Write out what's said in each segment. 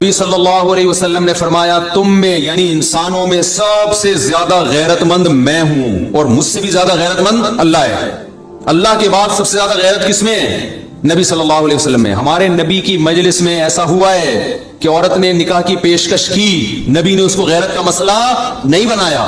नबी सल्लल्लाहु अलैहि वसल्लम ने फरमाया, तुम में यानी इंसानों में सबसे ज्यादा गैरतमंद मैं हूं और मुझसे भी ज्यादा गैरतमंद अल्लाह है। अल्लाह के बाद सबसे ज्यादा गैरत किसमें है? नबी सल्लल्लाहु अलैहि वसल्लम में। हमारे नबी की मजलिस में ऐसा हुआ है कि औरत ने निकाह की पेशकश की, नबी ने उसको गैरत का मसला नहीं बनाया।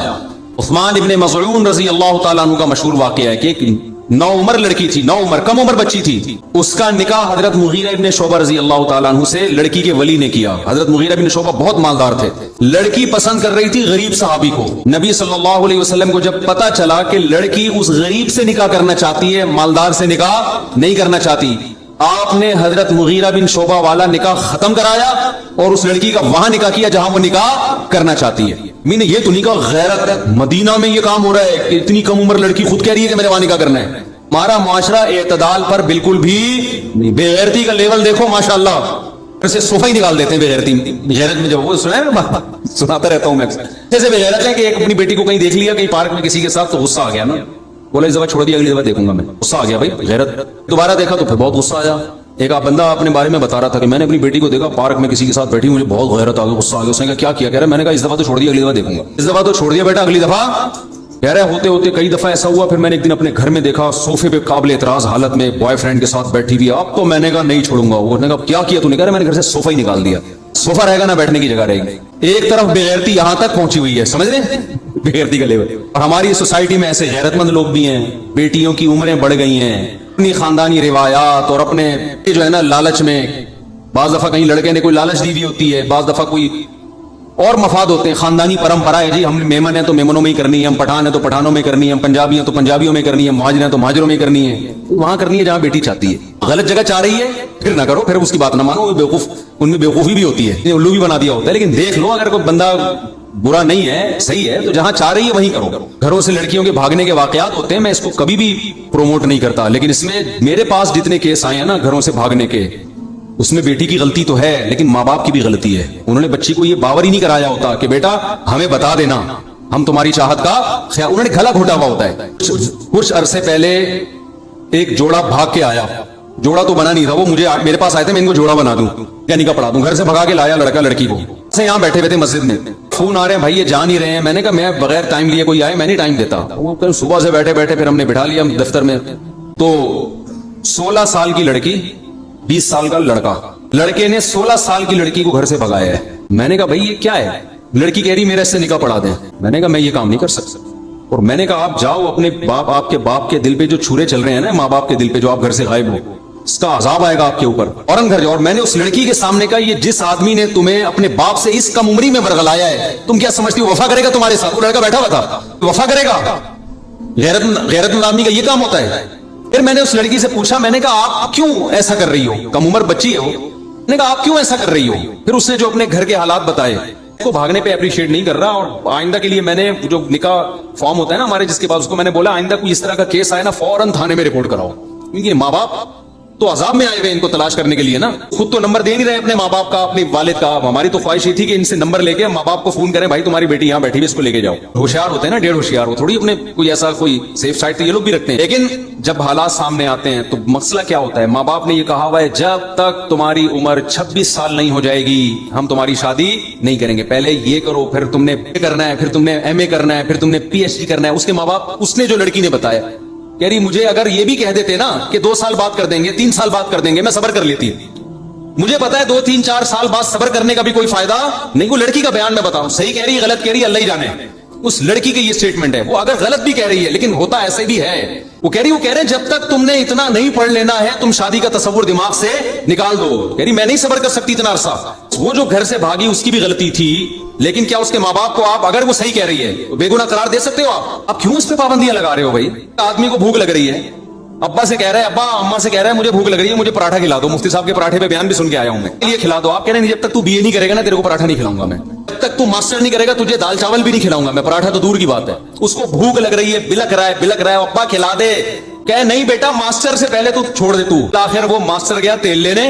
उस्मान इब्ने मज़ऊन रज़ी अल्लाह तआला अन्हु का मशहूर वाक़या है कि एक नौ उम्र लड़की थी, नौ उम्र कम उम्र बच्ची थी, उसका निकाह हजरत मुगीरा इब्ने शोबा रज़ी अल्लाह तआला अन्हु से लड़की के वली ने किया। हजरत मुगीरा इब्ने शोबा बहुत मालदार थे। लड़की पसंद कर रही थी गरीब सहाबी को। नबी सल्लल्लाहु अलैहि वसल्लम को जब पता चला कि लड़की उस गरीब से निकाह करना चाहती है, मालदार से निकाह नहीं करना चाहती, आपने हजरत मुगीरा बिन शोबा वाला निकाह खत्म कराया और उस लड़की का वहां निकाह किया जहां वो निकाह करना चाहती है। मीन ये तो निकाह गैरत है। मदीना में ये काम हो रहा है कि इतनी कम उम्र लड़की खुद कह रही है कि मेरे वहां निकाह करना है। हमारा मुआशरा एतदाल पर बिल्कुल भी बेगैरती का लेवल देखो माशाअल्लाह, से सोफा ही निकाल देते हैं बेगैरती। गैरत में जब वो सुनाता रहता हूं मैं अक्सर, जैसे बेगैरत है कि एक अपनी बेटी को कहीं देख लिया कहीं पार्क में किसी के साथ, तो गुस्सा आ गया ना, बोला इस दफा छोड़ दिया, अगली दफा देखूंगा मैं। गुस्सा आ गया भाई, गैरत। दोबारा देखा तो फिर बहुत गुस्सा आया। एक आप बंदा अपने बारे में बता रहा था कि मैंने अपनी बेटी को देखा पार्क में किसी के साथ बैठी, मुझे बहुत गैरत आ गया, गुस्सा आ गया। उसने कहा क्या किया? कह रहा मैंने कहा इस दफा तो छोड़ दिया, अगली दफा देखूंगा। इस दफा तो छोड़ दिया बेटा, अगली दफा। कह रहे होते होते कई दफा ऐसा हुआ, फिर मैंने एक दिन अपने घर में देखा सोफे पे काबिल एतराज हालत में बॉयफ्रेंड के साथ बैठी हुई। अब तो मैंने कहा नहीं छोड़ूंगा। उसने कहा क्या किया तूने? कह रहा मैंने घर से सोफा ही निकाल दिया। सोफा रहेगा ना, बैठने की जगह रहेगी। एक तरफ बेगैरती यहां तक पहुंची हुई है, समझ रहे हैं बेगैरती का लेवल। और हमारी सोसाइटी में ऐसे गैरतमंद लोग भी हैं, बेटियों की उम्रें बढ़ गई हैं, अपनी खानदानी रिवायात और अपने जो है ना लालच में, बाज दफा कहीं लड़के ने कोई लालच दी हुई होती है, बाज दफा कोई और मफाद होते हैं। खानदानी परंपरा है जी, हम मेमन है तो मेमनों में ही करनी है, हम पठान है तो पठानों में करनी है, हम पंजाबी हैं तो पंजाबियों में करनी है, मुहाजिर हैं तो मुहाजिरों में करनी है। वहां करनी है जहां बेटी चाहती है। गलत जगह चाह रही है फिर ना करो, फिर उसकी बात ना मानो। बेवकूफ, उनमें बेवकूफी भी होती है, उल्लू भी बना दिया होता है। लेकिन देख लो, अगर कोई बंदा बुरा नहीं है, सही है, तो जहां चाह रही है वहीं करो। घरों से लड़कियों के भागने के वाकयात होते हैं, मैं इसको कभी भी प्रोमोट नहीं करता, लेकिन इसमें मेरे पास जितने केस आए हैं ना घरों से भागने के, उसमें बेटी की गलती तो है लेकिन माँ बाप की भी गलती है। उन्होंने बच्ची को ये बावर ही नहीं कराया होता कि बेटा हमें बता देना, हम तुम्हारी चाहत का ख्याल। उन्होंने गला घोटा हुआ होता है। कुछ अरसे पहले एक जोड़ा भाग के आया, जोड़ा तो बना नहीं था, वो मेरे पास आए थे, मैं इनको जोड़ा बना दूं या निकाह पढ़ा दूं। घर से भगा के लाया लड़का लड़की को, से यहाँ बैठे हुए थे मस्जिद में, फोन आ रहे हैं भाई ये जा नहीं रहे हैं। मैंने कहा मैं बगैर टाइम लिए कोई आए मैं नहीं टाइम देता। वो कल सुबह से बैठे बैठे फिर हमने बिठा लिया दफ्तर में। तो 16 साल की लड़की 20 साल का लड़का, लड़के ने 16 साल की लड़की को घर से भगाया है। मैंने कहा भाई ये क्या है? लड़की कह रही मेरे से निकाह पढ़ा दें। मैंने कहा मैं ये काम नहीं कर सकता। और मैंने कहा आप जाओ अपने आपके बाप के दिल पे जो छुरे चल रहे हैं ना, माँ बाप के दिल पे, जो आप घर से गायब हो, इसका अजाब आएगा आपके ऊपर, फौरन घर जाओ। और मैंने उस लड़की के सामने कहा ये जिस आदमी ने तुम्हें अपने बाप से इस कम उम्री में बरगलाया है, तुम क्या समझती हो वफा करेगा तुम्हारे साथ? वो लड़का बैठा हुआ था, वफा करेगा? गैरतमंद आदमी का ये काम होता है। फिर मैंने उस लड़की से पूछा, मैंने कहा आप क्यों ऐसा कर रही हो? कम उम्र बच्ची हो। मैंने कहा आप क्यों ऐसा कर रही हो? फिर उसने जो अपने घर के हालात बताए, को भागने पे अप्रिशिएट नहीं कर रहा। और आइंदा के लिए मैंने जो निकाह फॉर्म होता है ना हमारे जिसके पास, उसको मैंने बोला आइंदा कोई इस तरह का केस आए ना फौरन थाने में रिपोर्ट कराओ, क्योंकि माँ बाप तो अजाब में आए हुए इनको तलाश करने के लिए ना। खुद तो नंबर दे नहीं रहे अपने माँ बाप का, अपने वालिद का। हमारी तो ख्वाहिश ये थी कि इनसे नंबर लेके माँ बाप को फोन करें, भाई तुम्हारी बेटी यहाँ बैठी है, इसको लेके जाओ। होशियार होते हैं ना, डेढ़ होशियार हो थोड़ी, अपने कोई ऐसा कोई सेफ साइड तो ये लोग भी रखते हैं। लेकिन जब हालात सामने आते हैं तो मसला क्या होता है? माँ बाप ने ये कहा हुआ है जब तक तुम्हारी उम्र 26 साल नहीं हो जाएगी हम तुम्हारी शादी नहीं करेंगे। पहले ये करो, फिर तुमने करना है, फिर तुमने MA करना है, फिर तुमने PhD करना है। उसके माँ बाप, उसने जो लड़की ने बताया, कह रही मुझे अगर ये भी कह देते ना कि 2 साल बात कर देंगे, 3 साल बात कर देंगे, मैं सब्र कर लेती। मुझे पता है 2, 3, 4 साल बाद सब्र करने का भी कोई फायदा नहीं। वो लड़की का बयान मैं बताऊं, सही कह रही है गलत कह रही है अल्लाह ही जाने। उस लड़की की ये स्टेटमेंट है, वो अगर गलत भी कह रही है लेकिन होता ऐसे भी है। वो कह रहे हैं जब तक तुमने इतना नहीं पढ़ लेना है तुम शादी का तस्वुर दिमाग से निकाल दो। कह रही मैं नहीं सब्र कर सकती इतना अरसा। वो जो घर से भागी उसकी भी गलती थी, लेकिन क्या उसके माँ बाप को आप, अगर वो सही कह रही है तो बेगुनाह करार दे सकते हो आप क्यों उस पर पाबंदियां लगा रहे हो? भाई आदमी को भूख लग रही है, अब्बा से कह रहा है, अब्बा अम्मा से कह रहा है मुझे भूख लग रही है, मुझे पराठा खिला दो। मुफ्ती साहब के पराठे पे बयान भी सुन के आया हूं मैं, ये खिला दो। आप कह रहे हैं जब तक तू BA नहीं करेगा ना तेरे को पराठा नहीं खिलाऊंगा मैं, जब तक तू मास्टर नहीं करेगा तुझे दाल चावल भी नहीं खिलाऊंगा मैं, पराठा तो दूर की बात है। उसको भूख लग रही है, बिलक रहा है, अब्बा खिला दे। कह नहीं बेटा मास्टर से पहले तू छोड़ दे। तू आखिर वो मास्टर गया तेल लेने,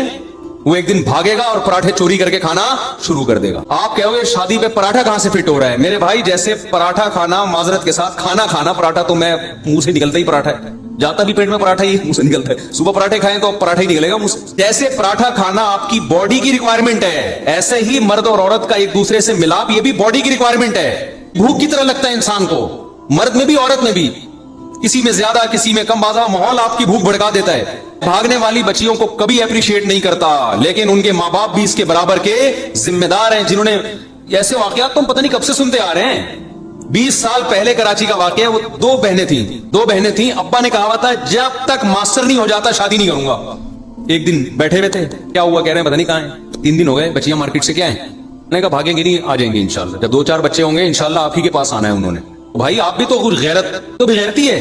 वो एक दिन भागेगा और पराठे चोरी करके खाना शुरू कर देगा। आप कहोगे शादी पे पराठा कहां से फिट हो रहा है? मेरे भाई जैसे पराठा खाना, माजरत के साथ खाना खाना, पराठा तो मैं मुंह से निकलता ही पराठा है। जाता भी पेट में पराठा ही मुंह से निकलता है। सुबह पराठे खाएं तो अब पराठा ही निकलेगा मुंह से। जैसे पराठा खाना आपकी बॉडी की रिक्वायरमेंट है, ऐसे ही मर्द और औरत का एक दूसरे से मिलाप ये भी बॉडी की रिक्वायरमेंट है। भूख की तरह लगता है इंसान को, मर्द में भी औरत में भी, किसी में ज्यादा किसी में कम। बाधा माहौल आपकी भूख भड़का देता है। भागने वाली बच्चियों को कभी अप्रिशिएट नहीं करता, लेकिन उनके माँ बाप भी इसके बराबर के जिम्मेदार हैं, जिन्होंने ऐसे वाकयात तुम पता नहीं कब से सुनते आ रहे हैं। 20 साल पहले कराची का वाकया, वो दो बहनें थी। अब्बा ने कहा हुआ था जब तक मास्टर नहीं हो जाता शादी नहीं करूंगा। एक दिन बैठे हुए थे, क्या हुआ, कह रहे हैं पता नहीं कहां है। 3 दिन हो गए, बच्चियां मार्केट से क्या है, मैंने कहा भागेंगे नहीं, आ जाएंगे इंशाल्लाह, जब 2-4 बच्चे होंगे इंशाल्लाह आप ही के पास आना है उन्होंने। भाई आप भी तो कुछ गैरत तो भी गैरती है।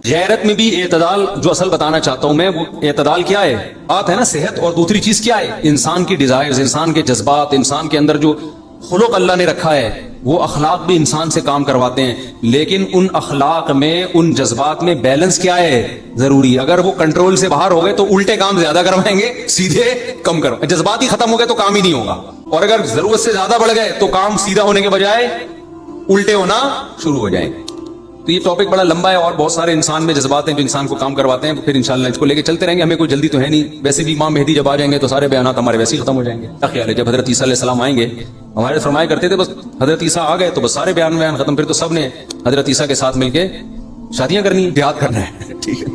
गैरत में भी एतदाल, जो असल बताना चाहता हूं मैं, वो एतदाल क्या है, बात है ना सेहत, और दूसरी चीज क्या है, इंसान की डिजायर्स, इंसान के जज्बात, इंसान के अंदर जो खुलुक अल्लाह ने रखा है, वो अखलाक भी इंसान से काम करवाते हैं। लेकिन उन अखलाक में, उन जज्बात में बैलेंस क्या है, जरूरी। अगर वो कंट्रोल से बाहर हो गए तो उल्टे काम ज्यादा करवाएंगे, सीधे कम करवाएंगे। जज्बात ही खत्म हो गए तो काम ही नहीं होगा, और अगर जरूरत से ज्यादा बढ़ गए तो काम सीधा होने के बजाय उल्टे होना शुरू हो जाएंगे। तो ये टॉपिक बड़ा लंबा है, और बहुत सारे इंसान में जज्बात हैं जो इंसान को काम करवाते हैं। फिर इंशाल्लाह इसको लेके चलते रहेंगे, हमें कोई जल्दी तो है नहीं। वैसे भी इमाम मेहदी जब आ जाएंगे तो सारे बयानात हमारे वैसे ही खत्म हो जाएंगे। क्या ख्याल है, जब हजरत ईसा अलैहिस्सलाम आएंगे, हमारे फरमाया करते थे बस हजरत ईसा आ गए तो बस सारे बयान खत्म। फिर तो सब ने हजरत ईसा के साथ मिलके शादियां करनी है, जिहाद करना है। ठीक है,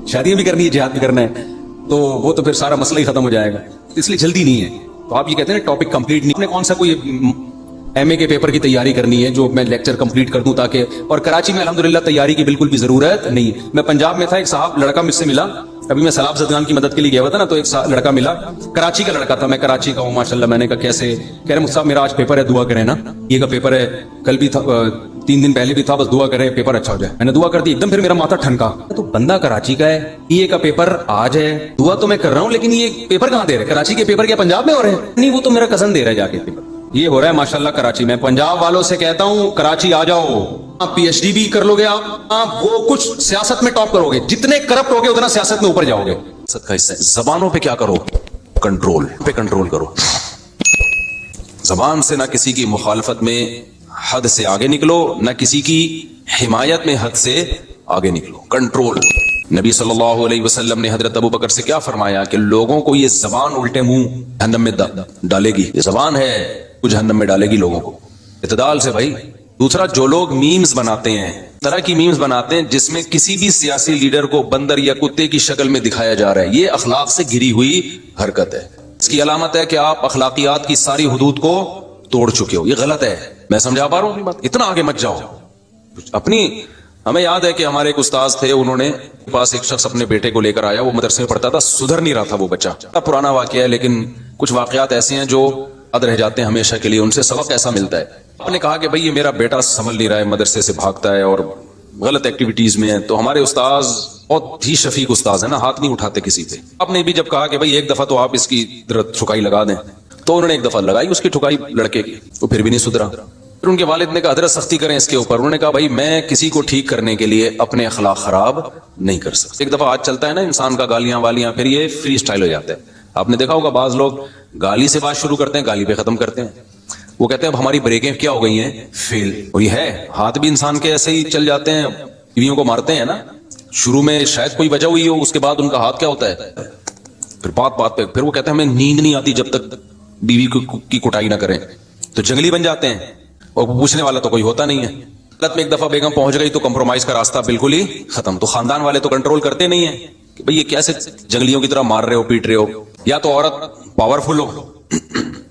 शादियां भी करनी है, जिहाद भी करना है, तो वो तो फिर सारा मसला ही खत्म हो जाएगा। इसलिए जल्दी नहीं है। तो आप ये कहते हैं टॉपिक कंप्लीट नहीं, कौन सा कोई एमए के पेपर की तैयारी करनी है जो मैं लेक्चर कंप्लीट कर दूं ताकि, और कराची में अल्हम्दुलिल्लाह तैयारी की बिल्कुल भी जरूरत नहीं है। मैं पंजाब में था, एक साहब लड़का मुझसे मिला, अभी मैं सलाब जदगान की मदद के लिए गया हुआ था ना, तो एक लड़का मिला, कराची का लड़का था। मैं कराची का हूँ माशाल्लाह। मैंने कहा कैसे, कह रहे मुझसे मेरा आज पेपर है, दुआ करें ना। ये का पेपर है, कल भी था, 3 दिन पहले भी था, बस दुआ करें पेपर अच्छा हो जाए। मैंने दुआ कर दी, एकदम फिर मेरा माथा ठनका। तो बंदा कराची का है, ये का पेपर आज है, दुआ तो मैं कर रहा हूँ, लेकिन ये पेपर कहाँ दे रहे, कराची के पेपर क्या पंजाब में हो रहे हैं? नहीं, वो तो मेरा कजन दे रहा है जाके पेपर। ये हो रहा है माशाल्लाह कराची में। पंजाब वालों से कहता हूं कराची आ जाओ, आप पीएचडी भी कर लोगे, आप वो कुछ सियासत में टॉप करोगे, जितने करप्ट होगे उतना सियासत में ऊपर जाओगे। सियासत का हिस्सा है। जबानों पे क्या करो, कंट्रोल पे कंट्रोल करो। जबान से ना किसी की मुखालफत में हद से आगे निकलो, ना किसी की हिमायत में हद से आगे निकलो, कंट्रोल। नबी सल्लल्लाहु अलैहि वसल्लम ने हजरत अबू बकर से क्या फरमाया कि लोगों को ये जबान उल्टे मुंह जहन्नम में डालेगी। ये जबान है वो जहन्नम में डालेगी लोगों को। इत्तेदाल से भाई। दूसरा, जो लोग मीम्स बनाते हैं, तरह की मीम्स बनाते हैं जिसमें किसी भी सियासी लीडर को बंदर या कुत्ते की शक्ल में दिखाया जा रहा है, ये अखलाक से घिरी हुई हरकत है। इसकी अलामत है कि आप अखलाकियात की सारी हुदूद को तोड़ चुके हो। ये गलत है। मैं समझा पा रहा हूं अपनी बात? इतना आगे मत जाओ अपनी। हमें याद है कि हमारे एक उस्ताद थे, उन्होंने पास एक शख्स अपने बेटे को लेकर आया, वो मदरसे में पढ़ता था, सुधर नहीं रहा था वो बच्चा। पुराना वाकया है, लेकिन कुछ वाकयात ऐसे हैं जो याद रह जाते हैं हमेशा के लिए, उनसे सबक ऐसा मिलता है। आपने कहा कि भाई ये मेरा बेटा संभल नहीं रहा है, मदरसे से भागता है और गलत एक्टिविटीज में है। तो हमारे उस्ताद बहुत ही शफीक उस्ताद है ना, हाथ नहीं उठाते किसी पे। आपने भी जब कहा कि भाई एक दफा तो आप इसकी ठुकाई लगा दें, तो उन्होंने एक दफा लगाई उसकी ठुकाई लड़के की, तो फिर भी नहीं सुधरा। फिर उनके वालिद ने कहा हजरत सख्ती करें इसके ऊपर। उन्होंने कहा भाई मैं किसी को ठीक करने के लिए अपने अखलाक खराब नहीं कर सकता। एक दफा आज चलता है ना इंसान का गालियां वालियां, फिर ये फ्री स्टाइल हो जाता है। आपने देखा होगा बाज लोग गाली से बात शुरू करते हैं, गाली पे खत्म करते हैं। वो कहते हैं अब हमारी ब्रेकें क्या हो गई हैं, फेल। और ये है, हाथ भी इंसान के ऐसे ही चल जाते हैं, बीवियों को मारते हैं ना, शुरू में शायद कोई वजह हुई हो, उसके बाद उनका हाथ क्या होता है, फिर बात बात पे फिर वो कहते हैं हमें नींद नहीं आती जब तक बीवी की कुटाई ना करें। तो जंगली बन जाते हैं और पूछने वाला तो कोई होता नहीं है। गलत में एक दफा बेगम पहुंच गई तो कंप्रोमाइज का रास्ता बिल्कुल ही खत्म। तो खानदान वाले तो कंट्रोल करते नहीं है कि भाई ये कैसे जंगलियों की तरह मार रहे हो, पीट रहे हो। या तो औरत पावरफुल हो,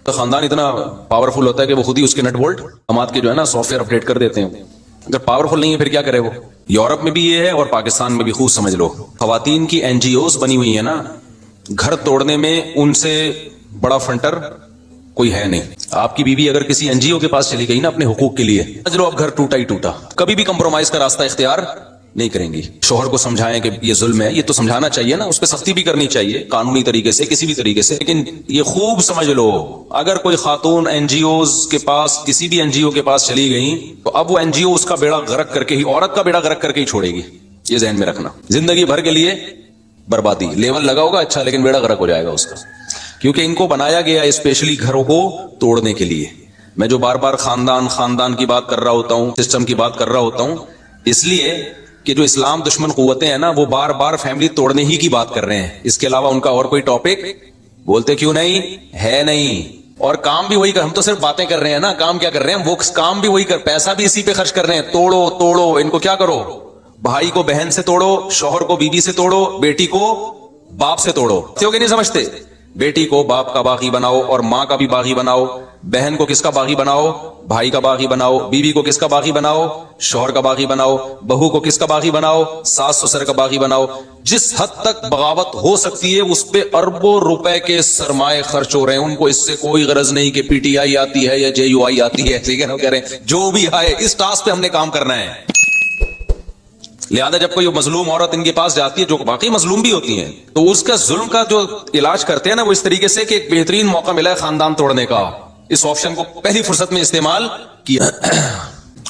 तो खानदान इतना पावरफुल होता है कि वो खुद ही उसके नट बोल्ट दामाद के जो है ना सॉफ्टवेयर अपडेट कर देते हैं। अगर पावरफुल नहीं है फिर क्या करे वो। यूरोप में भी ये है और पाकिस्तान में भी, खूब समझ लो। खवातीन की एनजीओज बनी हुई है ना, घर तोड़ने में उनसे बड़ा फंटर कोई है नहीं। आपकी बीवी अगर किसी एनजीओ के पास चली गई ना अपने हुकूक के लिए, समझ लो अब घर टूटा ही टूटा। कभी भी कंप्रोमाइज का रास्ता इख्तियार नहीं करेंगी। शोहर को समझाएं कि ये जुल्म है, ये तो समझाना चाहिए ना, उस पर सख्ती भी करनी चाहिए कानूनी तरीके से, किसी भी तरीके से। लेकिन ये खूब समझ लो, अगर कोई खातून एनजीओज के पास, किसी भी एनजीओ के पास चली गई, तो अब वो एनजीओ उसका बेड़ा गर्क करके ही, औरत का बेड़ा गर्क करके ही छोड़ेगी। ये ज़हन में रखना। जिंदगी भर के लिए बर्बादी। लेवल लगा होगा अच्छा, लेकिन बेड़ा गर्क हो जाएगा उसका, क्योंकि इनको बनाया गया स्पेशली घरों को तोड़ने के लिए। मैं जो बार बार खानदान की बात कर रहा होता हूँ, सिस्टम की बात कर रहा होता हूँ, इसलिए کہ جو اسلام دشمن قوتیں ہیں نا وہ بار بار فیملی توڑنے ہی کی بات کر رہے ہیں, اس کے علاوہ ان کا اور کوئی ٹاپک بولتے کیوں نہیں ہے نہیں. اور کام بھی وہی کر, ہم تو صرف باتیں کر رہے ہیں نا, کام کیا کر رہے ہیں, وہ کام بھی وہی کر, پیسہ بھی اسی پہ خرچ کر رہے ہیں. توڑو توڑو ان کو, کیا کرو, بھائی کو بہن سے توڑو, شوہر کو بیوی سے توڑو, بیٹی کو باپ سے توڑو. کہ نہیں سمجھتے, بیٹی کو باپ کا باغی بناؤ اور ماں کا بھی باغی بناؤ, بہن کو کس کا باغی بناؤ, بھائی کا باغی بناؤ, بیوی کو کس کا باغی بناؤ, شوہر کا باغی بناؤ, بہو کو کس کا باغی بناؤ, ساس سسر کا باغی بناؤ. جس حد تک بغاوت ہو سکتی ہے اس پہ اربوں روپے کے سرمائے خرچ ہو رہے ہیں. ان کو اس سے کوئی غرض نہیں کہ پی ٹی آئی آتی ہے یا جے یو آئی آتی ہے, ٹھیک ہے نا, کہہ رہے ہیں جو بھی آئے اس ٹاسک پہ ہم نے کام کرنا ہے. لہذا جب کوئی مظلوم عورت ان کے پاس جاتی ہے جو واقعی مظلوم بھی ہوتی ہیں, تو اس کا ظلم کا جو علاج کرتے ہیں نا وہ اس طریقے سے کہ ایک بہترین موقع ملا ہے خاندان توڑنے کا, اس آپشن کو پہلی فرصت میں استعمال کیا.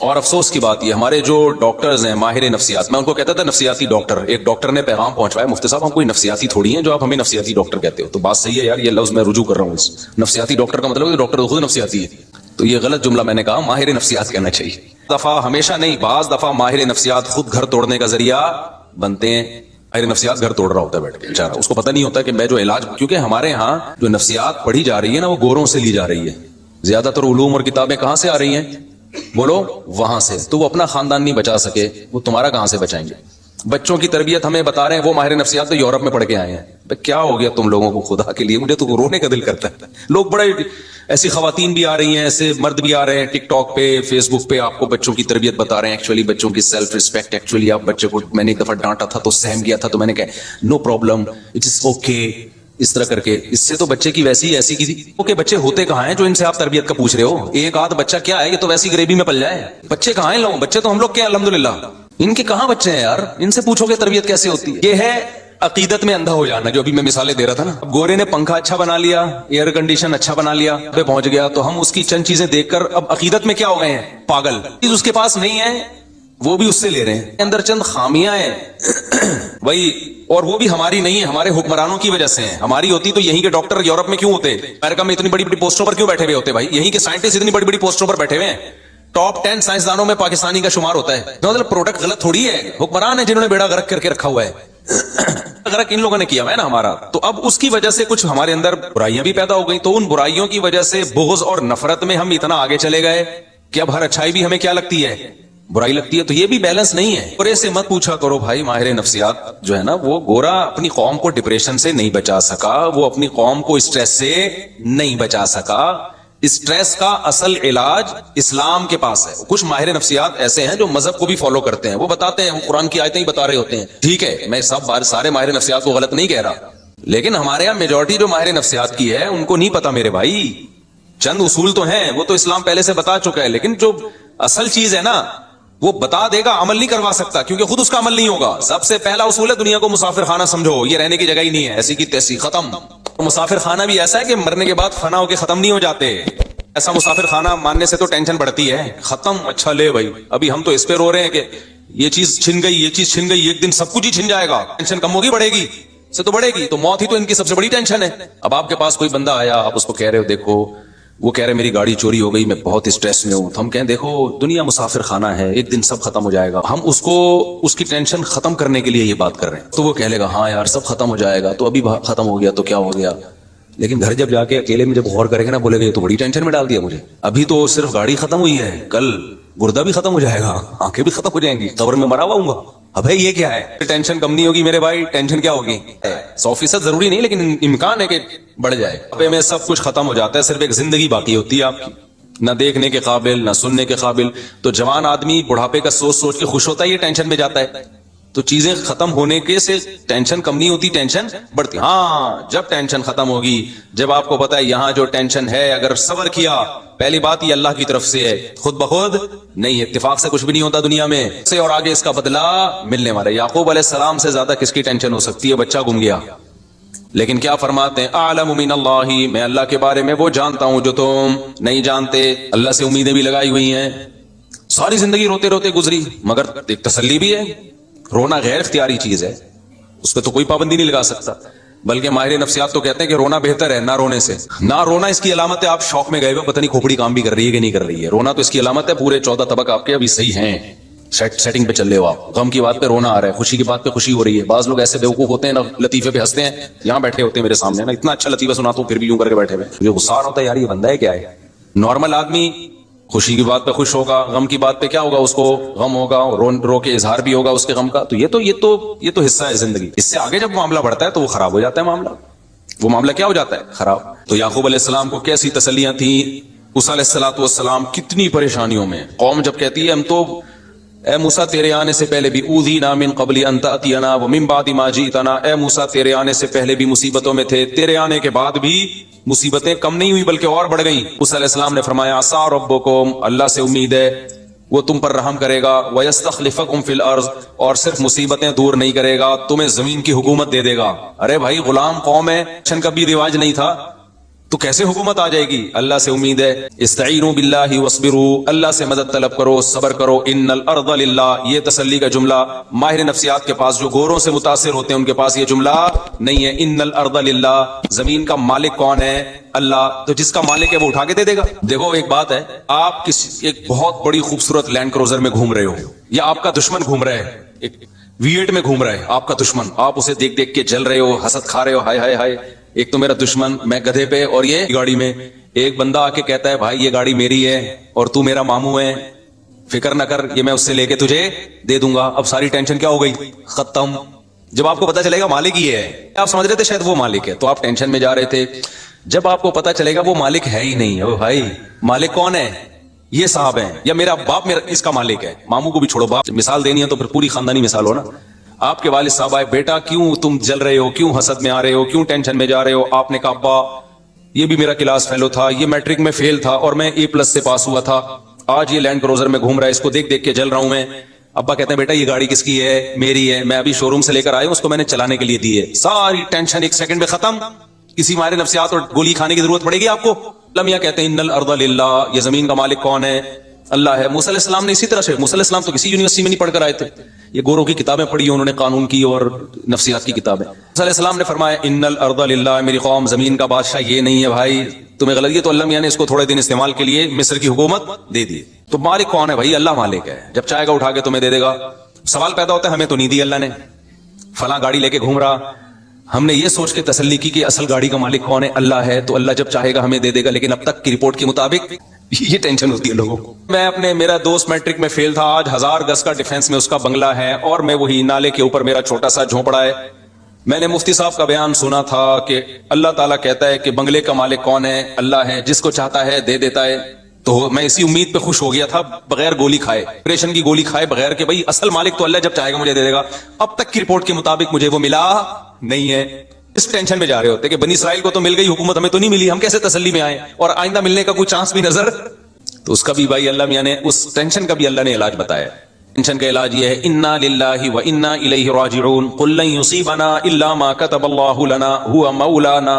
اور افسوس کی بات یہ, ہمارے جو ڈاکٹرز ہیں ماہر نفسیات, میں ان کو کہتا تھا نفسیاتی ڈاکٹر, ایک ڈاکٹر نے پیغام پہنچوایا, مفتی صاحب ہم کوئی نفسیاتی تھوڑی ہیں جو آپ ہمیں نفسیاتی ڈاکٹر کہتے ہو. تو بات صحیح ہے یار, یہ لفظ میں رجوع کر رہا ہوں, اس نفسیاتی ڈاکٹر کا مطلب ہے ڈاکٹر خود نفسیاتی ہے, تو یہ غلط جملہ میں نے کہا, ماہر نفسیات کہنا چاہیے. دفعہ ہمیشہ نہیں, بعض دفعہ ماہر نفسیات خود گھر توڑنے کا ذریعہ بنتے ہیں. ماہر نفسیات گھر توڑ رہا ہوتا ہے بیٹھ کے بیچارہ, اس کو پتہ نہیں ہوتا کہ میں جو علاج, کیونکہ ہمارے ہاں جو نفسیات پڑھی جا رہی ہے نا وہ گوروں سے لی جا رہی ہے. زیادہ تر علوم اور کتابیں کہاں سے آ رہی ہیں, بولو وہاں سے. تو وہ اپنا خاندان نہیں بچا سکے, وہ تمہارا کہاں سے بچائیں گے. بچوں کی تربیت ہمیں بتا رہے ہیں وہ ماہر نفسیات تو یورپ میں پڑھ کے آئے ہیں. کیا ہو گیا تم لوگوں کو خدا کے لیے, مجھے تو رونے کا دل کرتا ہے. لوگ بڑے, ایسی خواتین بھی آ رہی ہیں, ایسے مرد بھی آ رہے ہیں ٹک ٹاک پہ فیس بک پہ آپ کو بچوں کی تربیت بتا رہے ہیں. ایکچولی بچوں کی سیلف ریسپیکٹ, ایکچولی آپ بچے کو, میں نے ایک دفعہ ڈانٹا تھا تو سہم گیا تھا تو میں نے کہا no problem it is okay, اس طرح کر کے. اس سے تو بچے کی ویسی ایسی کی تھی کہ بچے ہوتے کہاں ہیں جو ان سے آپ تربیت کا پوچھ رہے ہو. ایک آدھ بچہ کیا ہے, یہ تو ویسی گریبی میں پل جائے. بچے کہاں ہیں لوگ, بچے تو ہم لوگ کیا الحمدللہ, ان کے کہاں بچے ہیں یار, ان سے پوچھو کہ تربیت کیسے ہوتی ہے. یہ ہے عقیدت میں اندھا ہو جانا, جو ابھی میں مثالیں دے رہا تھا نا. اب گورے نے پنکھا اچھا بنا لیا, ایئر کنڈیشن اچھا بنا لیا, پہ پہنچ گیا, تو ہم اس کی چند چیزیں دیکھ کر اب عقیدت میں کیا ہو گئے ہیں, پاگل. چیز اس کے پاس نہیں ہے وہ بھی اس سے لے رہے ہیں. اندر چند خامیاں ہیں وہی, اور وہ بھی ہماری نہیں ہے, ہمارے حکمرانوں کی وجہ سے ہیں. ہماری ہوتی تو یہیں کے ڈاکٹر یورپ میں کیوں ہوتے, امریکہ میں اتنی بڑی بڑی پوسٹوں پر کیوں بیٹھے ہوئے ہوتے بھائی. یہیں کے سائنٹسٹ اتنی بڑی بڑی پوسٹوں پر بیٹھے ہوئے ہیں, ٹاپ 10 سائنسدانوں میں پاکستانی کا شمار ہوتا ہے. مطلب پروڈکٹ غلط تھوڑی ہے, حکمران ہے جنہوں نے بیڑا غرق کر کے رکھا ہوا ہے. غرق ان لوگوں نے کیا ہوا ہے نا ہمارا. تو اب اس کی وجہ سے کچھ ہمارے اندر برائیاں بھی پیدا ہو گئی, تو ان برائیوں کی وجہ سے بغض اور نفرت میں ہم اتنا آگے چلے گئے کہ اب ہر اچھائی بھی ہمیں کیا لگتی ہے, برائی لگتی ہے. تو یہ بھی بیلنس نہیں ہے. گورے سے مت پوچھا کرو بھائی, ماہر نفسیات جو ہے نا وہ گورا اپنی قوم کو ڈپریشن سے نہیں بچا سکا, وہ اپنی قوم کو اسٹریس سے نہیں بچا سکا. اسٹریس کا اصل علاج اسلام کے پاس ہے. کچھ ماہر نفسیات ایسے ہیں جو مذہب کو بھی فالو کرتے ہیں, وہ بتاتے ہیں, وہ قرآن کی آیتیں ہی بتا رہے ہوتے ہیں. ٹھیک ہے, میں سارے ماہر نفسیات کو غلط نہیں کہہ رہا, لیکن ہمارے یہاں میجورٹی جو ماہر نفسیات کی ہے ان کو نہیں پتا میرے بھائی. چند اصول تو ہیں, وہ تو اسلام پہلے سے بتا چکا ہے, لیکن جو اصل چیز ہے نا وہ بتا دے گا, عمل نہیں کروا سکتا کیونکہ خود اس کا عمل نہیں ہوگا. سب سے پہلا اصول ہے دنیا کو مسافر خانہ سمجھو, یہ رہنے کی جگہ ہی نہیں ہے, ایسی کی تیسی, ختم. مسافر خانہ بھی ایسا ہے کہ مرنے کے بعد فنا ہو کے ختم نہیں ہو جاتے. ایسا مسافر خانہ ماننے سے تو ٹینشن بڑھتی ہے, ختم. اچھا لے بھائی, ابھی ہم تو اس پہ رو رہے ہیں کہ یہ چیز چھن گئی, یہ چیز چھن گئی, ایک دن سب کچھ ہی چھن جائے گا. ٹینشن کم ہوگی بڑھے گی سے تو بڑھے گی. تو موت ہی تو ان کی سب سے بڑی ٹینشن ہے. اب آپ کے پاس کوئی بندہ آیا, آپ اس کو کہہ رہے ہو دیکھو, وہ کہہ رہے میری گاڑی چوری ہو گئی, میں بہت اسٹریس میں ہوں. تو ہم کہیں دیکھو دنیا مسافر خانہ ہے, ایک دن سب ختم ہو جائے گا. ہم اس کو اس کی ٹینشن ختم کرنے کے لیے یہ بات کر رہے ہیں. تو وہ کہہ لے گا ہاں یار سب ختم ہو جائے گا, تو ابھی ختم ہو گیا تو کیا ہو گیا. لیکن گھر جب جا کے اکیلے میں جب غور کرے گا نا, بولے گا یہ تو بڑی ٹینشن میں ڈال دیا مجھے. ابھی تو صرف گاڑی ختم ہوئی ہے, کل گردہ بھی ختم ہو جائے گا, آنکھیں بھی ختم ہو جائیں گی, قبر میں مرا ہوا ہوں گا. ابھی یہ کیا ہے, ٹینشن کم نہیں ہوگی میرے بھائی. ٹینشن کیا ہوگی, 100% ضروری نہیں لیکن امکان ہے کہ بڑھ جائے. ابھی میں سب کچھ ختم ہو جاتا ہے, صرف ایک زندگی باقی ہوتی ہے آپ کی, نہ دیکھنے کے قابل نہ سننے کے قابل. تو جوان آدمی بڑھاپے کا سوچ سوچ کے خوش ہوتا ہے, یہ ٹینشن میں جاتا ہے. تو چیزیں ختم ہونے کے سے ٹینشن کم نہیں ہوتی, ٹینشن بڑھتی. ہاں جب ٹینشن ختم ہوگی, جب آپ کو پتا ہے یہاں جو ٹینشن ہے اگر صبر کیا, پہلی بات یہ اللہ کی طرف سے ہے, خود بخود نہیں, اتفاق سے کچھ بھی نہیں ہوتا دنیا میں سے, اور آگے اس کا بدلہ ملنے والا. یعقوب علیہ السلام سے زیادہ کس کی ٹینشن ہو سکتی ہے, بچہ گم گیا. لیکن کیا فرماتے ہیں, اعلم من اللہ, میں اللہ کے بارے میں وہ جانتا ہوں جو تم نہیں جانتے. اللہ سے امیدیں بھی لگائی ہوئی ہیں, ساری زندگی روتے روتے گزری, مگر ایک تسلی بھی ہے. رونا غیر اختیاری چیز ہے, اس پہ تو کوئی پابندی نہیں لگا سکتا. بلکہ ماہر نفسیات تو کہتے ہیں کہ رونا بہتر ہے نہ رونے سے. نہ رونا اس کی علامت ہے آپ شوق میں گئے ہوئے, پتہ نہیں کھوپڑی کام بھی کر رہی ہے کہ نہیں کر رہی ہے. رونا تو اس کی علامت ہے پورے 14 طبق آپ کے ابھی صحیح ہیں, सेटिंग पे चल रहे हो आप, गम की बात पे रोना आ रहा है, खुशी की बात पे खुशी हो रही है। बाज लोग ऐसे बेवकूफ होते हैं ना, लतीफे पे हंसते हैं, यहाँ बैठे होते हैं मेरे सामने ना, इतना अच्छा लतीफा सुनाता हूँ फिर भी यूं करके बैठे हुए। मुझे गुस्सा होता है यार, ये बंदा है क्या है। नॉर्मल आदमी खुशी की बात पे खुश होगा, गम की बात पे क्या होगा, उसको गम होगा, रो के इजहार भी होगा उसके गम का। तो ये तो हिस्सा है जिंदगी। इससे आगे जब मामला बढ़ता है तो वो खराब हो जाता है मामला। वो मामला क्या हो जाता है, खराब। तो याकूब अलैहिस्सलाम को कैसी तसल्लियां थी, मूसा अलैहिस्सलाम कितनी परेशानियों में। कौम जब कहती है हम तो ए मूसा तेरे आने से पहले भी ऊज़ीना मिन क़ब्लि अन तअतियना व मिन बादि मा जीतना, ए मूसा तेरे आने से पहले भी मुसीबतों में थे, तेरे आने के बाद भी मुसीबतें कम नहीं हुई बल्कि और बढ़ गई। मूसा अलैहिस्सलाम ने फरमाया असा रब्बुकुम, अल्लाह से उम्मीद है वो तुम पर रहम करेगा, व यस्तखलिफकुम फिल अर्ज़, और सिर्फ मुसीबतें दूर नहीं करेगा, तुम्हें जमीन की हुकूमत दे देगा। अरे भाई गुलाम कौम है, का भी रिवाज नहीं था तो कैसे हुकूमत आ जाएगी। अल्लाह से उम्मीद है। इस्तईनु बिल्लाहि वस्बिरू, अल्लाह से मदद तलब करो, सब्र करो। इन्नल अर्द लिल्लाह, ये तसल्ली का जुमला माहिर नफ्सियात के पास, जो गोरों से मुतासिर होते हैं उनके पास ये जुमला नहीं है। इन्नल अर्द लिल्लाह, जमीन का मालिक कौन है, अल्लाह। तो जिसका मालिक है वो उठा के दे देगा। देखो एक बात है, आप एक बहुत बड़ी खूबसूरत लैंड क्रूजर में घूम रहे हो, या आपका दुश्मन घूम रहा है, एक V8 में घूम रहा है आपका दुश्मन, आप उसे देख देख के जल रहे हो, हसद खा रहे हो, हाय हाय हाय एक तो मेरा दुश्मन, मैं गधे पे और ये गाड़ी में। एक बंदा आके कहता है भाई ये गाड़ी मेरी है और तू मेरा मामू है, फिक्र ना कर, ये मैं उससे लेके तुझे दे दूंगा। अब सारी टेंशन क्या हो गई, खत्म। जब आपको पता चलेगा मालिक ही है, आप समझ रहे थे शायद वो मालिक है तो आप टेंशन में जा रहे थे। जब आपको पता चलेगा वो मालिक है ही नहीं, ओ भाई मालिक कौन है, ये साहब है, या मेरा बाप मेरा इसका मालिक है। मामू को भी छोड़ो, बाप मिसाल देनी है तो फिर पूरी खानदानी मिसाल हो ना। आपके वालिद साहब आए, बेटा क्यों तुम जल रहे हो, क्यों हसद में आ रहे हो, क्यों टेंशन में जा रहे हो। आपने कहा अब्बा ये भी मेरा क्लास फेलो था, ये मैट्रिक में फेल था और मैं A+ से पास हुआ था, आज ये लैंड क्रूजर में घूम रहा है, इसको देख देख के जल रहा हूं मैं। अब्बा कहते हैं बेटा ये गाड़ी किसकी है, मेरी है, मैं अभी शोरूम से लेकर आया हूं, उसको मैंने चलाने के लिए दी है। सारी टेंशन एक सेकंड में खत्म। किसी मारे नफ्सियात और गोली खाने की जरूरत पड़ेगी आपको। लमिया कहते हैं इन्नल अर्द लिल्लाह, ये जमीन का मालिक कौन है, अल्लाह है। मूसा अलैहिस्सलाम ने इसी तरह से, मूसा अलैहिस्सलाम तो किसी यूनिवर्सिटी में नहीं पढ़कर आए थे, ये गोरों की किताबें पढ़ी उन्होंने, कानून की और नफ्सियात की किताबें। मूसा अलैहिस्सलाम ने फरमाया इन्नल अर्द लिल्लाह, मेरी कौम जमीन का बादशाह ये नहीं है भाई, तुम्हें गलत। ये तो अल्लाह मियां ने इसको थोड़े दिन इस्तेमाल के लिए मिस्र की हुकूमत दे दी। तो मालिक कौन है भाई, अल्लाह मालिक है, जब चाहेगा उठा के तुम्हें दे देगा। सवाल पैदा होता है हमें तो नहीं दी अल्लाह ने, फलां गाड़ी लेके घूम रहा, हमने ये सोच के तसल्ली की कि असल गाड़ी का मालिक कौन है, अल्लाह है, तो अल्लाह जब चाहेगा हमें दे देगा। लेकिन अब तक की रिपोर्ट के मुताबिक ये टेंशन होती है लोगों को। मेरा दोस्त मैट्रिक में फेल था, आज 1000 गज का डिफेंस में उसका बंगला है और मैं वही नाले के ऊपर मेरा छोटा सा झोंपड़ा है। मैंने मुफ्ती साहब का बयान सुना था कि अल्लाह ताला कहता है कि बंगले का मालिक कौन है, अल्लाह है, जिसको चाहता है दे देता है। तो मैं इसी उम्मीद पे खुश हो गया था, बगैर गोली खाए, ऑपरेशन की गोली खाए बगैर, कि भाई असल मालिक तो अल्लाह जब चाहेगा मुझे दे देगा। अब तक की रिपोर्ट के मुताबिक मुझे वो मिला नहीं है। इस टेंशन में जा रहे होते कि बनी इसराइल को तो मिल गई हुकूमत, हमें तो नहीं मिली, हम कैसे तसल्ली में आए, और आइंदा मिलने का कोई चांस भी नजर। तो उसका भी भाई अल्लाह मियां ने, उस टेंशन का भी अल्लाह ने इलाज बताया। टेंशन का इलाज ये है, इन्ना लिल्लाहि व इन्ना इलैहि राजिऊन, कुल लन युसीबना इल्ला मा कतबल्लाहु लना हुवा मौलाना।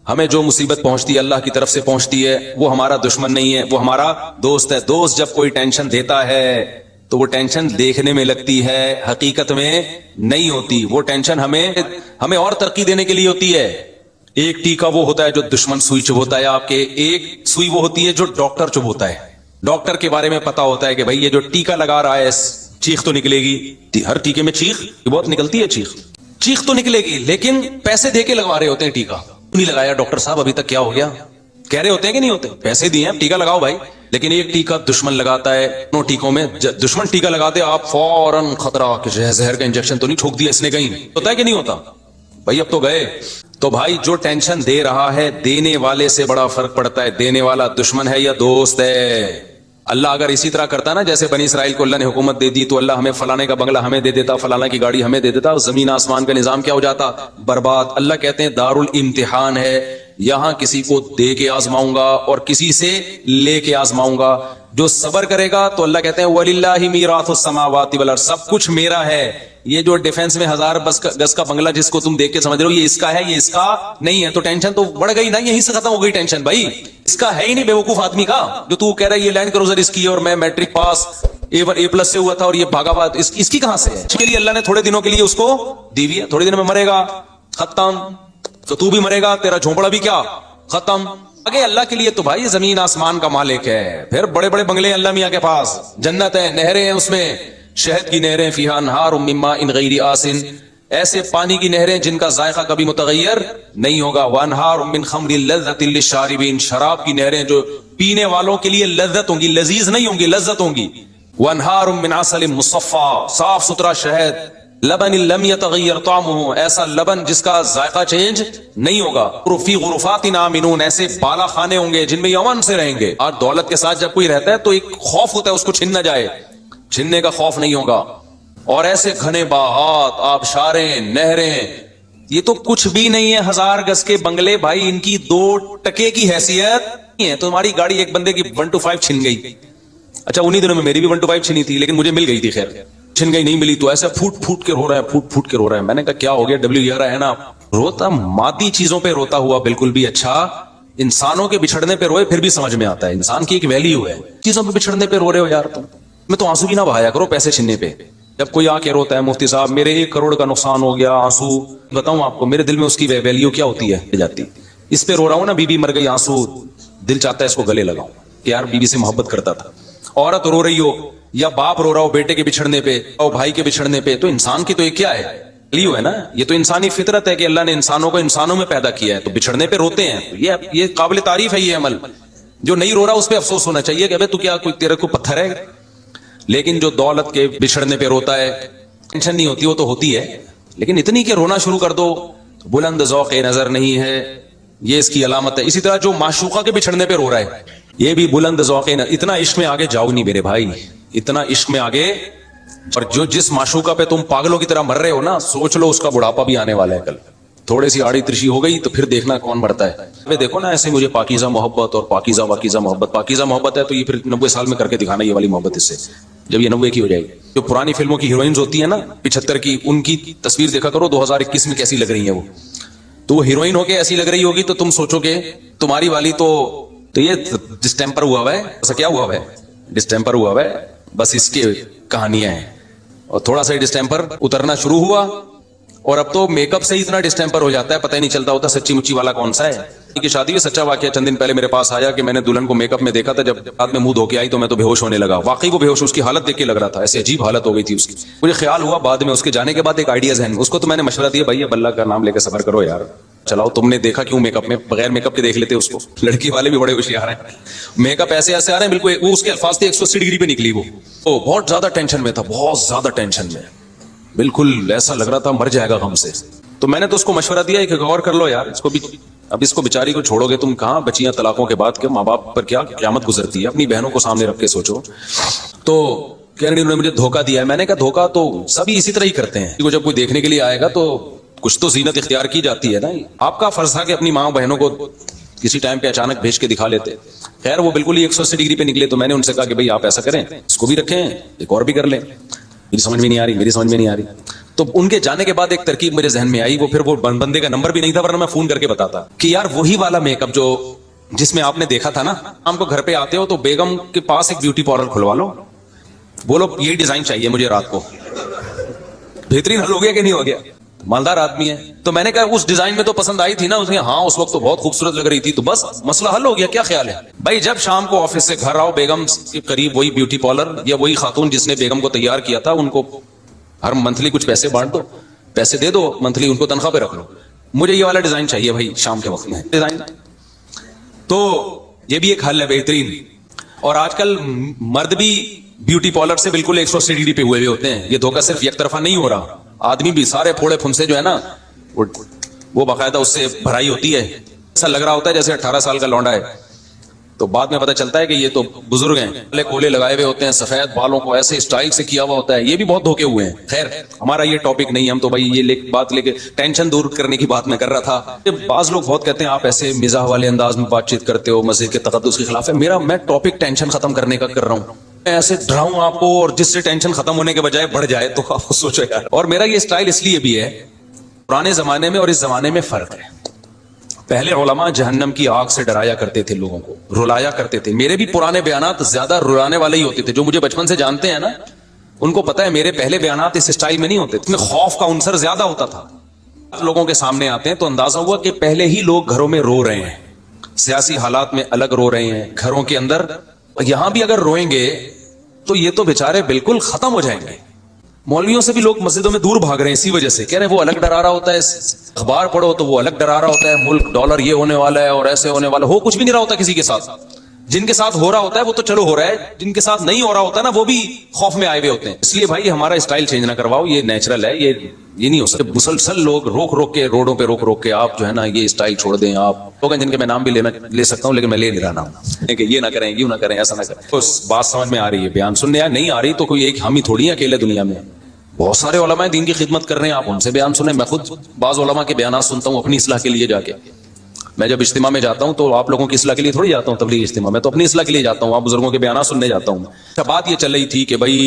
हमें जो मुसीबत पहुंचती है अल्लाह की तरफ से पहुंचती है, वो हमारा दुश्मन नहीं है, वो हमारा दोस्त है। दोस्त जब कोई टेंशन देता है तो वो टेंशन देखने में लगती है, हकीकत में नहीं होती। वो टेंशन हमें और तरक्की देने के लिए होती है। एक टीका वो होता है जो दुश्मन सुई चुभोता है आपके, एक सुई वो होती है जो डॉक्टर चुभोता है। डॉक्टर के बारे में पता होता है कि भाई ये जो टीका लगा रहा है चीख तो निकलेगी, हर टीके में चीख बहुत निकलती है, चीख तो निकलेगी, लेकिन पैसे दे के लगवा रहे होते हैं टीका। नहीं लगाया डॉक्टर साहब अभी तक, क्या हो गया, कह रहे होते हैं कि नहीं होते, पैसे दिए हैं टीका लगाओ भाई। लेकिन एक टीका दुश्मन लगाता है, दोनों टीकों में दुश्मन टीका लगाते आप फौरन खतरा कि जहर का इंजेक्शन तो नहीं ठोक दिया इसने कहीं, होता है कि नहीं होता भाई, अब तो गए। तो भाई जो टेंशन दे रहा है, देने वाले से बड़ा फर्क पड़ता है, देने वाला दुश्मन है या दोस्त है। अल्लाह अगर इसी तरह करता ना, जैसे बनी इसराइल को अल्लाह ने हुकूमत दे दी, तो अल्लाह हमें फलाने का बंगला हमें दे देता, फलाना की गाड़ी हमें दे देता, जमीन आसमान का निजाम क्या हो जाता, बर्बाद। अल्लाह कहते हैं दारुल इम्तिहान है, यहां किसी को दे के आजमाऊंगा और किसी से लेके आजमाऊंगा। जो सबर करेगा तो अल्लाह कहते हैं वलिल्लाहि मीराथुस समावाति वल अर्द, सब कुछ मेरा है। ये जो डिफेंस में 1000 गज का बंगला जिसको तुम देख के समझ रहे हो ये इसका है, ये इसका नहीं है, तो टेंशन तो बढ़ गई ना, यहीं से खत्म हो गई टेंशन। भाई इसका है ही नहीं बेवकूफ आदमी का, जो तू कह रहा है ये लैंड क्रूजर इसकी है और मैं मैट्रिक पास A+ से हुआ था और ये भागा बात इसकी कहां से है। इसके लिए अल्लाह ने थोड़े दिनों के लिए उसको दी हुई है, थोड़े दिन में मरेगा, खत्म। तो तू भी मरेगा, तेरा झोंपड़ा भी क्या खत्म। आगे अल्लाह के लिए तो भाई जमीन आसमान का मालिक है, फिर बड़े बड़े बंगले अल्लाह मियां के पास, जन्नत है, नहरें हैं उसमें, शहद की नहरें फीहा अनहारुम मिन माइन गैरि आसिन, ऐसे पानी की नहरें जिनका जायका कभी मुतगय्यर नहीं होगा। वअनहारुम मिन खम्रिन लज़्ज़तिन लिश्शारिबीन, शराब की नहरें जो पीने वालों के लिए लज्जत होंगी, लजीज नहीं होंगी, लज्जत होंगी। वअनहारुम मिन असलिन मुसफ़्फ़ा, साफ सुथरा शहद। लबन लम यतगय्यर तामुहु, ऐसा लबन जिसका जायका चेंज नहीं होगा। फी गुरुफातिन आमिनून, ऐसे बाला खाने होंगे जिनमें अमन से रहेंगे। और दौलत के साथ जब कोई रहता है तो एक खौफ होता है उसको छिन न जाए, छिनने का खौफ नहीं होगा। और ऐसे घने बागात, आबशारें, नहरें, ये तो कुछ भी नहीं है। 1000 गज के बंगले भाई, इनकी 2 टके की हैसियत नहीं है। तो तुम्हारी गाड़ी एक बंदे की 1 to 5 छिन गई, अच्छा उन्हीं दिनों में मेरी भी 1 to 5 छिनी थी, लेकिन मुझे मिल गई थी, खैर छिन गई, नहीं मिली तो ऐसे फूट फूट के रो रहा है, फूट फूट के रो रहा है। मैंने कहा क्या हो गया WR है ना, रोता मादी चीजों पे रोता हुआ बिल्कुल भी अच्छा, इंसानों के बिछड़ने पे रोए फिर भी समझ में आता है, इंसान की एक वैल्यू है। चीजों पे बिछड़ने पे रो रहे हो यार तुम, मैं तो आंसू भी ना बहाया करो पैसे छीनने पे। जब कोई आके रोता है मुफ्ती साहब मेरे 1 करोड़ का नुकसान हो गया, आंसू, बताऊं आपको मेरे दिल में उसकी वैल्यू क्या होती है जाती। इस पे रो रहा हूं ना, बीबी मर गई, आंसू, दिल चाहता है इसको गले लगाऊं कि यार बीबी से मोहब्बत करता था। औरत रो रही हो या बाप रो रहा हो बेटे के बिछड़ने पे और भाई के बिछड़ने पे, तो इंसान की तो ये क्या है, वैल्यू है ना। ये तो इंसानी फितरत है कि अल्लाह ने इंसानों को इंसानों में पैदा किया है, तो बिछड़ने पे रोते हैं। तो ये काबिल तारीफ है ये अमल। जो नहीं रो रहा उस पर अफसोस होना चाहिए कि अबे तू क्या कोई तेरे को पत्थर है। लेकिन जो दौलत के बिछड़ने पे रोता है, टेंशन नहीं होती, वो तो होती है, लेकिन इतनी कि रोना शुरू कर दो, बुलंद ज़ौक़े नजर नहीं है, ये इसकी अलामत है। इसी तरह जो माशूका के बिछड़ने पे रो रहा है, ये भी बुलंद ज़ौक़े न। इतना इश्क में आगे जाओ नहीं मेरे भाई, इतना इश्क में आगे। और जो जिस माशूका पे तुम पागलों की तरह मर रहे हो ना, सोच लो उसका बुढ़ापा भी आने वाला है कल। थोड़ी सी आड़ी तिरछी हो गई तो फिर देखना कौन मरता है। अबे देखो ना, ऐसे मुझे पाकीज़ा मोहब्बत और पाकीज़ा मोहब्बत, पाकीज़ा मोहब्बत है तो ये फिर 90 साल में करके दिखाना ये वाली मोहब्बत, इससे जब ये 90 की हो जाएगी। जो पुरानी फिल्मों की हीरोइंस होती है ना 75 की, उनकी तस्वीर देखा करो 2021 में कैसी लग रही है वो। तो वो हीरोइन होके ऐसी लग रही होगी तो तुम सोचोगे तुम्हारी वाली तो ये डिस्टेम्पर हुआ है। ऐसा क्या हुआ है, डिस्टेम्पर हुआ है, बस इसकी कहानियां हैं। और थोड़ा सा डिस्टेम्पर उतरना शुरू हुआ और अब तो मेकअप से ही इतना डिस्टेम्पर हो जाता है पता ही नहीं चलता होता सच्ची मुच्ची वाला कौन सा है। की शादी में सच्चा वाकया चंद दिन पहले मेरे पास आया कि मैंने दुल्हन को मेकअप में देखा था, जब बाद में मुंह धो के आई तो मैं तो बेहोश होने लगा। वाकई वो बेहोश, उसकी हालत देख के लग रहा था, ऐसे अजीब हालत हो गई थी उसकी। मुझे ख्याल हुआ बाद में, उसके जाने के बाद एक आइडिया जहन में, उसको तो मैंने मशवरा दिया भाई अब अल्लाह का नाम लेकर सफर करो यार, चलाओ। तुमने देखा क्यों मेकअप में, बगैर मेकअप के देख लेते उसको। लड़की वाले भी बड़े होशियार हैं, मेकअप ऐसे ऐसे आ रहे हैं बिल्कुल। वो उसके अल्फाज थे 180 डिग्री पे निकली वो बहुत ज्यादा टेंशन में था, बहुत ज्यादा टेंशन में, बिल्कुल ऐसा लग रहा था मर जाएगा गम से। तो मैंने तो उसको मशवरा दिया कि गौर कर लो यार, इसको भी, अब इसको बेचारी को छोड़ोगे तुम कहाँ, बच्चियां तलाकों के बाद के माँ बाप पर क्या क़यामत गुजरती है, अपनी बहनों को सामने रख के सोचो। तो कहने उन्होंने मुझे धोखा दिया है। मैंने कहा धोखा तो सभी इसी तरह ही करते हैं, जब कोई देखने के लिए आएगा तो कुछ तो जीनत इख्तियार की जाती है ना। आपका फर्ज था कि अपनी माँ बहनों को किसी टाइम पे अचानक भेज के दिखा लेते। खैर वो बिल्कुल ही 180 डिग्री पे निकले, तो मैंने उनसे कहा कि भाई आप ऐसा करें, इसको भी रखें, एक और भी कर लें। मेरी समझ में नहीं आ रही। तो उनके जाने के बाद एक तरकीब मेरे जहन में आई, वो फिर वो बंदे का नंबर भी नहीं था वरना मैं फोन करके बताता कि यार वही वाला मेकअप जो जिसमें आपने देखा था ना, हमको घर पे आते हो तो बेगम के पास एक ब्यूटी पार्लर खुलवा लो, बोलो यही डिजाइन चाहिए मुझे रात को। बेहतरीन हल हो गया कि नहीं हो गया, मालदार आदमी है। तो मैंने कहा उस डिजाइन में तो पसंद आई थी ना उसने, हाँ उस वक्त तो बहुत खूबसूरत लग रही थी, तो बस मसला हल हो गया। क्या ख्याल है भाई, जब शाम को ऑफिस से घर आओ, बेगम के करीब वही ब्यूटी पार्लर या वही खातून जिसने बेगम को तैयार किया था, उनको हर मंथली कुछ पैसे बांट दो, पैसे दे दो मंथली, उनको तनख्वाह पे रख लो, मुझे ये वाला डिजाइन चाहिए भाई शाम के वक्त में डिजाइन। तो ये भी एक हल है बेहतरीन। और आजकल मर्द भी ब्यूटी पार्लर से बिल्कुल 180 डिग्री पे हुए होते हैं। ये धोखा सिर्फ एक तरफा नहीं हो रहा, आदमी भी सारे फोड़े फुंसे जो है ना वो बाकायदा उससे भराई होती है। ऐसा लग रहा होता है जैसे 18 साल का लौंडा है, तो बाद में पता चलता है कि ये तो बुजुर्ग हैं, कोले लगाए हुए होते हैं, सफेद बालों को ऐसे स्टाइल से किया हुआ होता है। ये भी बहुत धोखे हुए हैं। खैर हमारा ये टॉपिक नहीं है, हम तो भाई ये बात लेके टेंशन दूर करने की बात मैं कर रहा था। बाज लोग बहुत कहते हैं आप ऐसे मिजाह वाले अंदाज में बातचीत करते हो, मस्जिद के तकद्दुस के खिलाफ है। मैं टॉपिक टेंशन खत्म करने का कर रहा हूँ, ऐसे डराऊं आपको और जिससे टेंशन खत्म होने के बजाय बढ़ जाए, तो आप सोचो यार। और मेरा ये स्टाइल इसलिए भी है, पुराने जमाने में और इस जमाने में फर्क है। पहले उलमा जहन्नम की आग से डराया करते थे, लोगों को रुलाया करते थे। मेरे भी पुराने बयानात ज्यादा रुलाने वाले ही होते थे। जो मुझे बचपन से जानते हैं ना, उनको पता है मेरे पहले बयानात इस स्टाइल में नहीं होते, इसमें खौफ का अंसर ज्यादा होता था। लोगों के सामने आते हैं तो अंदाजा हुआ कि पहले ही लोग घरों में रो रहे हैं, सियासी हालात में अलग रो रहे हैं, घरों के अंदर। यहां भी अगर रोएंगे तो ये तो बेचारे बिल्कुल खत्म हो जाएंगे। मौलवियों से भी लोग मस्जिदों में दूर भाग रहे हैं इसी वजह से, कह रहे हैं वो अलग डरा रहा होता है, अखबार पढ़ो तो वो अलग डरा रहा होता है, मुल्क डॉलर ये होने वाला है और ऐसे होने वाला। हो कुछ भी नहीं रहा होता किसी के साथ, जिनके साथ हो रहा होता है वो तो चलो हो रहा है, जिनके साथ नहीं हो रहा होता ना वो भी खौफ में आए हुए होते हैं। इसलिए भाई हमारा स्टाइल चेंज ना करवाओ, ये नेचुरल है, ये नहीं हो सकता। मुसलसल लोग रोक रोक के रोडों पे रोक के आप जो है ना ये स्टाइल छोड़ दें। आप लोग हैं जिनके मैं नाम भी ले सकता हूं लेकिन मैं ले नहीं रहा नाम, कि ये ना करें, यूं ना करें, ऐसा ना करें। तो बात समझ में आ रही है, बयान सुनने नहीं आ रही तो कोई एक हम ही थोड़ी है अकेले दुनिया में, बहुत सारे उलमा दीन की खिदमत कर रहे हैं, आप उनसे बयान सुने। मैं खुद बाज उलमा के बयान सुनता हूं अपनी इस्लाह के लिए जाके। मैं जब इज्तिमा में जाता हूं तो आप लोगों की इस्लाह के लिए थोड़ी जाता हूं तबलीग इज्तिमा में, तो अपनी इस्लाह के लिए जाता हूं, आप बुजुर्गों के बयान सुनने जाता हूं। अच्छा, बात ये चल रही थी कि भाई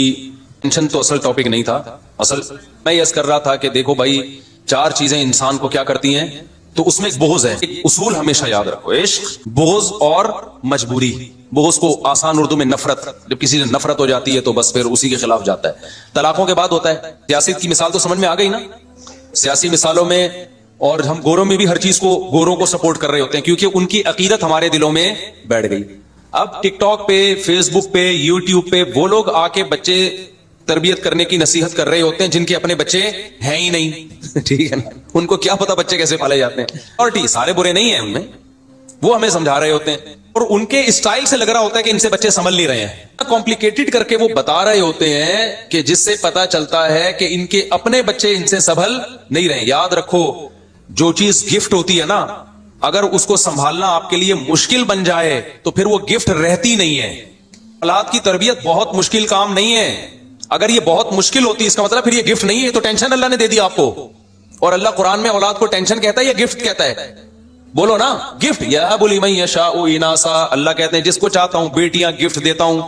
टेंशन तो असल टॉपिक नहीं था, असल मैं ये कर रहा था कि देखो भाई 4 चीजें इंसान को क्या करती हैं, तो उसमें एक बोझ है। एक उसूल हमेशा याद रखो, इश्क, बोझ और मजबूरी। बोझ को आसान उर्दू में नफरत, जब किसी से नफरत हो जाती है तो बस फिर उसी के खिलाफ जाता है। तलाकों के बाद होता है, सियासत की मिसाल तो समझ में आ गई ना, सियासी मिसालों में, और हम गोरों में भी हर चीज को गोरों को सपोर्ट कर रहे होते हैं क्योंकि उनकी अकीदत हमारे दिलों में बैठ गई। अब टिकटॉक पे, फेसबुक पे, यूट्यूब पे वो लोग आके बच्चे तरबियत करने की नसीहत कर रहे होते हैं जिनके अपने बच्चे हैं ही नहीं ठीक है ना, उनको क्या पता बच्चे कैसे पाले जाते हैं। और सारे बुरे नहीं है उनमें, वो हमें समझा रहे होते हैं और उनके स्टाइल से लग रहा होता है कि इनसे बच्चे समझ नहीं रहे हैं। कॉम्प्लिकेटेड करके वो बता रहे होते हैं कि जिससे पता चलता है कि इनके अपने बच्चे इनसे संभल नहीं रहे। याद रखो, जो चीज गिफ्ट होती है ना, अगर उसको संभालना आपके लिए मुश्किल बन जाए तो फिर वो गिफ्ट रहती नहीं है। औलाद की तरबियत बहुत मुश्किल काम नहीं है। अगर ये बहुत मुश्किल होती इसका मतलब फिर ये गिफ्ट नहीं है, तो टेंशन अल्लाह ने दे दी आपको। और अल्लाह कुरान में औलाद को टेंशन कहता है या गिफ्ट कहता है? बोलो ना, गिफ्ट। या बुली मैं यशाउ इनासा, अल्लाह कहते हैं जिसको चाहता हूं बेटियां गिफ्ट देता हूं।